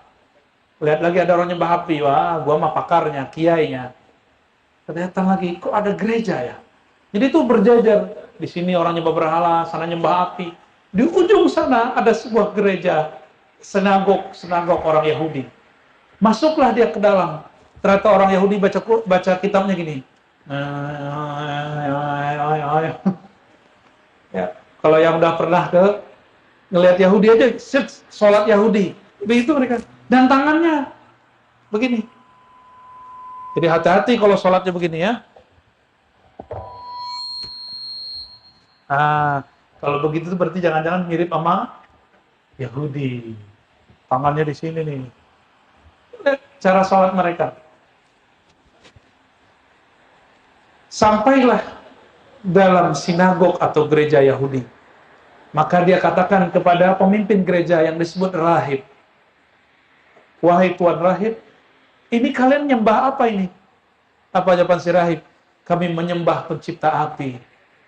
[SPEAKER 1] Lihat lagi ada orang nyembah api. Wah, gua mah pakarnya, kiainya. Ternyata lagi, kok ada gereja ya? Jadi itu berjajar. Di sini orang nyembah berhala, sana nyembah api. Di ujung sana ada sebuah gereja, sinagog orang Yahudi. Masuklah dia ke dalam. Ternyata orang Yahudi baca kitabnya gini. Ya, kalau yang udah pernah ngelihat Yahudi aja, sholat Yahudi. Begitu mereka. Dan tangannya begini. Jadi hati-hati kalau sholatnya begini ya. Kalau begitu berarti jangan-jangan mirip sama Yahudi. Tangannya di sini nih. Lihat cara sholat mereka. Sampailah dalam sinagog atau gereja Yahudi. Maka dia katakan kepada pemimpin gereja yang disebut rahib. Wahai Tuan Rahib, ini kalian nyembah apa ini? Apa jawaban si rahib? Kami menyembah pencipta api.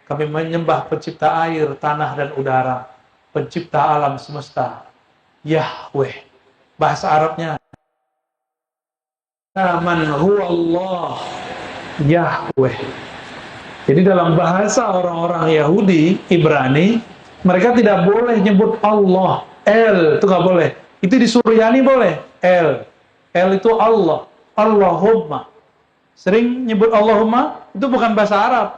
[SPEAKER 1] Kami menyembah pencipta air, tanah, dan udara. Pencipta alam semesta. Yahweh. Bahasa Arabnya Man huwa Allah Yahweh. Jadi dalam bahasa orang-orang Yahudi, Ibrani, mereka tidak boleh nyebut Allah. El, itu nggak boleh. Itu di Suryani boleh. El. El itu Allah. Allahumma. Sering nyebut Allahumma, itu bukan bahasa Arab.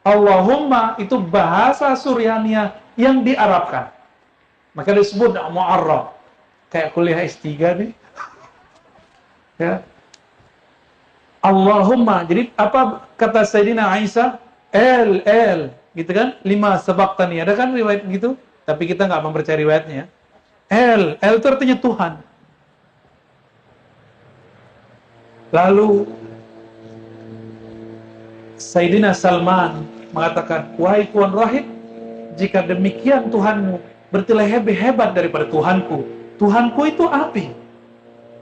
[SPEAKER 1] Allahumma itu bahasa Suryania yang diarabkan. Maka disebut mu'arrab. Kayak kuliah S3 nih. Ya. Allahumma. Jadi apa kata Sayyidina Aisyah? El, gitu kan? 5 sabaktani. Ada kan riwayat gitu? Tapi kita nggak mempercayai riwayatnya. El itu artinya Tuhan. Lalu Sayyidina Salman mengatakan, wahai Tuan Rahib, jika demikian Tuhanmu, berarti lebih hebat daripada Tuhanku. Tuhanku itu api.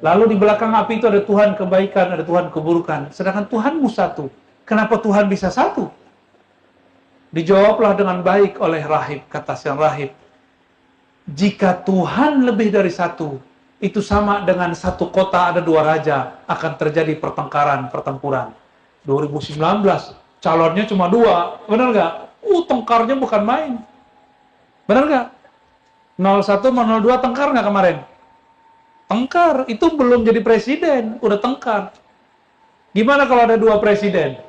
[SPEAKER 1] Lalu di belakang api itu ada Tuhan kebaikan, ada Tuhan keburukan. Sedangkan Tuhanmu satu. Kenapa Tuhan bisa satu? Dijawablah dengan baik oleh rahib, kata sang rahib. Jika Tuhan lebih dari satu, itu sama dengan satu kota ada 2 raja, akan terjadi pertempuran. 2019, calonnya cuma 2, benar nggak? Tengkarnya bukan main. Benar nggak? 01 sama 02 tengkar nggak kemarin? Tengkar, itu belum jadi presiden, udah tengkar. Gimana kalau ada 2 presiden?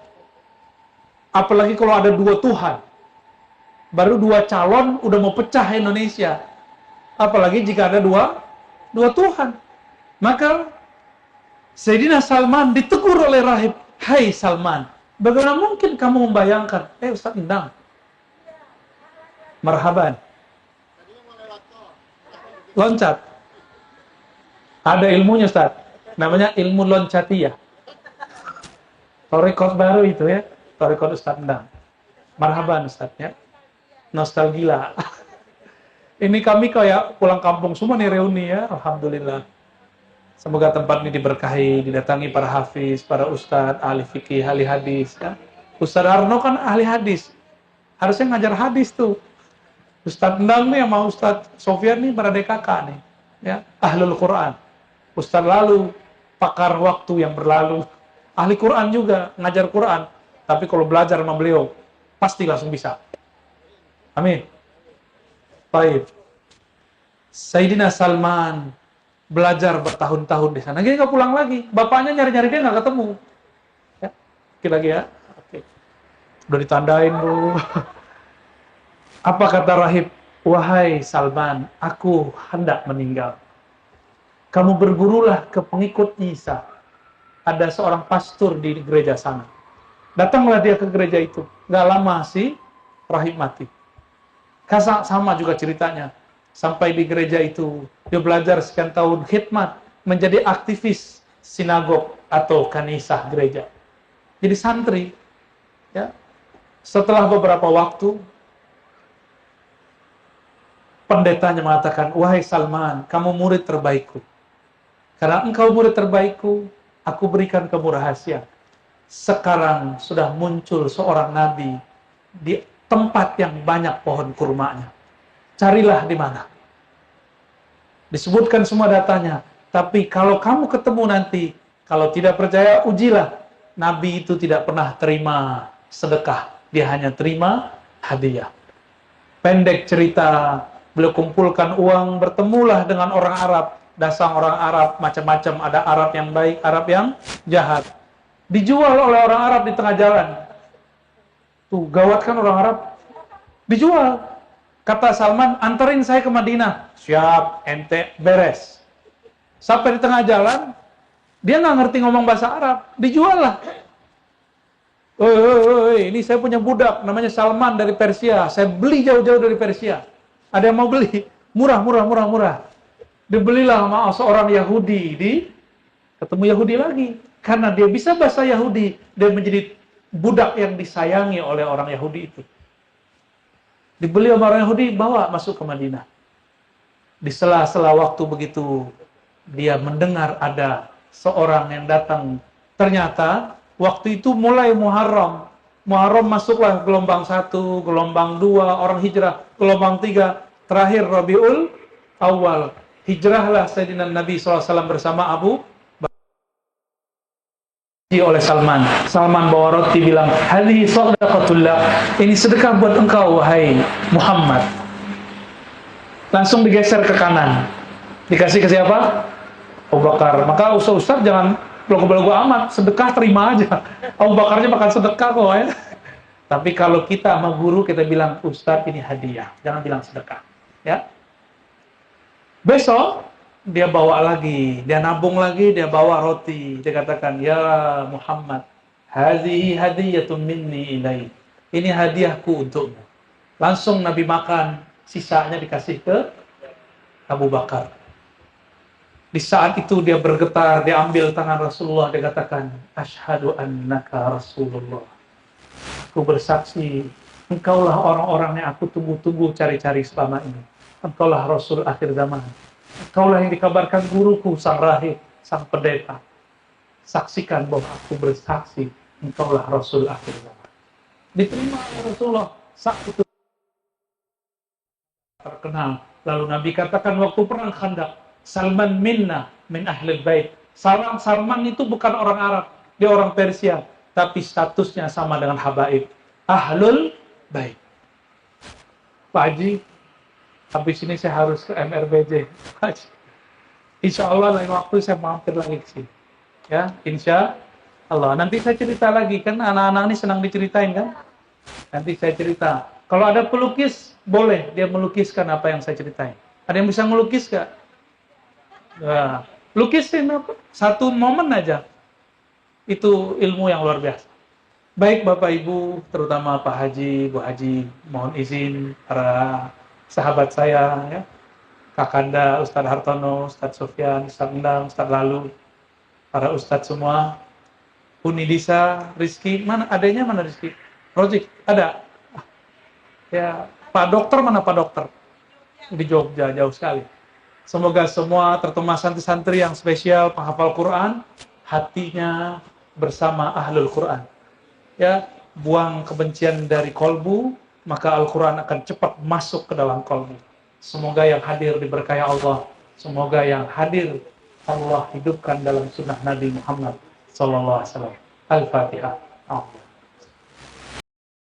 [SPEAKER 1] Apalagi kalau ada 2 Tuhan. Baru 2 calon udah mau pecah Indonesia. Apalagi jika ada 2 Tuhan. Maka Sayyidina Salman ditegur oleh rahib. Hai Salman, bagaimana mungkin kamu membayangkan? Ustaz Endang. Marhaban. Loncat. Ada ilmunya Ustaz. Namanya ilmu loncatiyah. Rekod baru itu ya. Rekod Ustaz Endang. Marhaban Ustaz ya. Nostalgia. Ini kami kayak pulang kampung semua nih reuni ya. Alhamdulillah. Semoga tempat ini diberkahi, didatangi para hafiz, para ustadz, ahli fikih, ahli hadis. Ya. Ustadz Arno kan ahli hadis. Harusnya ngajar hadis tuh. Ustadz Endang nih sama Ustadz Sofyan nih pada DKK nih. Ya. Ahlul Quran. Ustadz lalu, pakar waktu yang berlalu. Ahli Quran juga, ngajar Quran. Tapi kalau belajar sama beliau, pasti langsung bisa. Amin. Baik. Sayyidina Salman belajar bertahun-tahun di sana. Dia nggak pulang lagi. Bapaknya nyari-nyari dia nggak ketemu. Ya. Oke lagi ya. Oke. Udah ditandain bro. Apa kata rahib? Wahai Salman, aku hendak meninggal. Kamu bergurulah ke pengikut Isa. Ada seorang pastor di gereja sana. Datanglah dia ke gereja itu. Nggak lama sih rahib mati. Sama juga ceritanya. Sampai di gereja itu, dia belajar sekian tahun khidmat, menjadi aktivis sinagog atau kanisah gereja. Jadi santri. Ya. Setelah beberapa waktu, pendetanya mengatakan, wahai Salman, kamu murid terbaikku. Karena engkau murid terbaikku, aku berikan kamu rahasia. Sekarang sudah muncul seorang nabi di tempat yang banyak pohon kurmanya. Carilah di mana. Disebutkan semua datanya. Tapi kalau kamu ketemu nanti, kalau tidak percaya, ujilah. Nabi itu tidak pernah terima sedekah. Dia hanya terima hadiah. Pendek cerita, beliau kumpulkan uang, bertemulah dengan orang Arab. Dasar orang Arab, macam-macam. Ada Arab yang baik, Arab yang jahat. Dijual oleh orang Arab di tengah jalan. Tuh, gawat kan orang Arab? Dijual. Kata Salman, anterin saya ke Madinah. Siap, ente beres. Sampai di tengah jalan, dia nggak ngerti ngomong bahasa Arab. Dijual lah. Ini saya punya budak, namanya Salman dari Persia. Saya beli jauh-jauh dari Persia. Ada yang mau beli? Murah. Dibelilah sama seorang Yahudi. Ketemu Yahudi lagi. Karena dia bisa bahasa Yahudi, dia menjadi budak yang disayangi oleh orang Yahudi itu. Dibeli sama orang Yahudi, bawa masuk ke Madinah. Di sela-sela waktu begitu, dia mendengar ada seorang yang datang. Ternyata, waktu itu mulai Muharram. Muharram masuklah gelombang 1, gelombang 2, orang hijrah, gelombang 3, terakhir Rabiul Awal. Hijrahlah Sayyidina Nabi SAW bersama Abu oleh Salman. Salman bawa roti bilang, "Hadhihi shadaqatullah." Ini sedekah buat engkau wahai Muhammad. Langsung digeser ke kanan. Dikasih ke siapa? Abu Bakar. Maka ustaz jangan belagu-belagu amat, sedekah terima aja. Abu Bakarnya makan sedekah kok ya. Tapi kalau kita sama guru kita bilang, "Ustaz ini hadiah." Jangan bilang sedekah, ya. Besok dia bawa lagi, dia nabung lagi, dia bawa roti. Dia katakan, "Ya Muhammad, hadhihi hadiyatun minni ilaik." Ini hadiahku untukmu. Langsung Nabi makan, sisanya dikasih ke Abu Bakar. Di saat itu dia bergetar, dia ambil tangan Rasulullah, dia katakan, "Asyhadu annaka Rasulullah." Aku bersaksi, engkaulah orang-orang yang aku tunggu-tunggu cari-cari selama ini. Engkaulah Rasul akhir zaman. Engkaulah yang dikabarkan guruku, sang rahib, sang pendeta. Saksikan bahwa aku bersaksi, engkaulah Rasul akhir zaman. Diterima oleh Rasulullah. Saat itu terkenal. Lalu Nabi katakan waktu perang Khandaq, "Salman minna min ahlil bait." Salman itu bukan orang Arab, dia orang Persia, tapi statusnya sama dengan habaib, ahlul bait. Pak Haji, habis ini saya harus ke MRBJ. Insya Allah lain waktu saya mampir lagi ke sini. Ya, insya Allah. Nanti saya cerita lagi, kan anak-anak ini senang diceritain kan? Nanti saya cerita. Kalau ada pelukis, boleh dia melukiskan apa yang saya ceritain. Ada yang bisa melukis gak? Nah, lukisin apa? Satu momen aja. Itu ilmu yang luar biasa. Baik Bapak Ibu, terutama Pak Haji, Bu Haji, mohon izin para sahabat saya, ya, Kakanda, Ustadz Hartono, Ustadz Sofyan, Ustadz Endang, Ustadz Lalu, para Ustadz semua, Unidisa, Rizky, mana adanya mana Rizky? Rojik, ada? Ya, Pak Dokter, mana Pak Dokter? Di Jogja, jauh sekali. Semoga semua terutama santri-santri yang spesial, penghafal Quran, hatinya bersama Ahlul Quran. Ya, buang kebencian dari kolbu, maka Al-Quran akan cepat masuk ke dalam kolbu. Semoga yang hadir diberkahi Allah. Semoga yang hadir Allah hidupkan dalam sunnah Nabi Muhammad sallallahu alaihi wasallam. Al-Fatihah.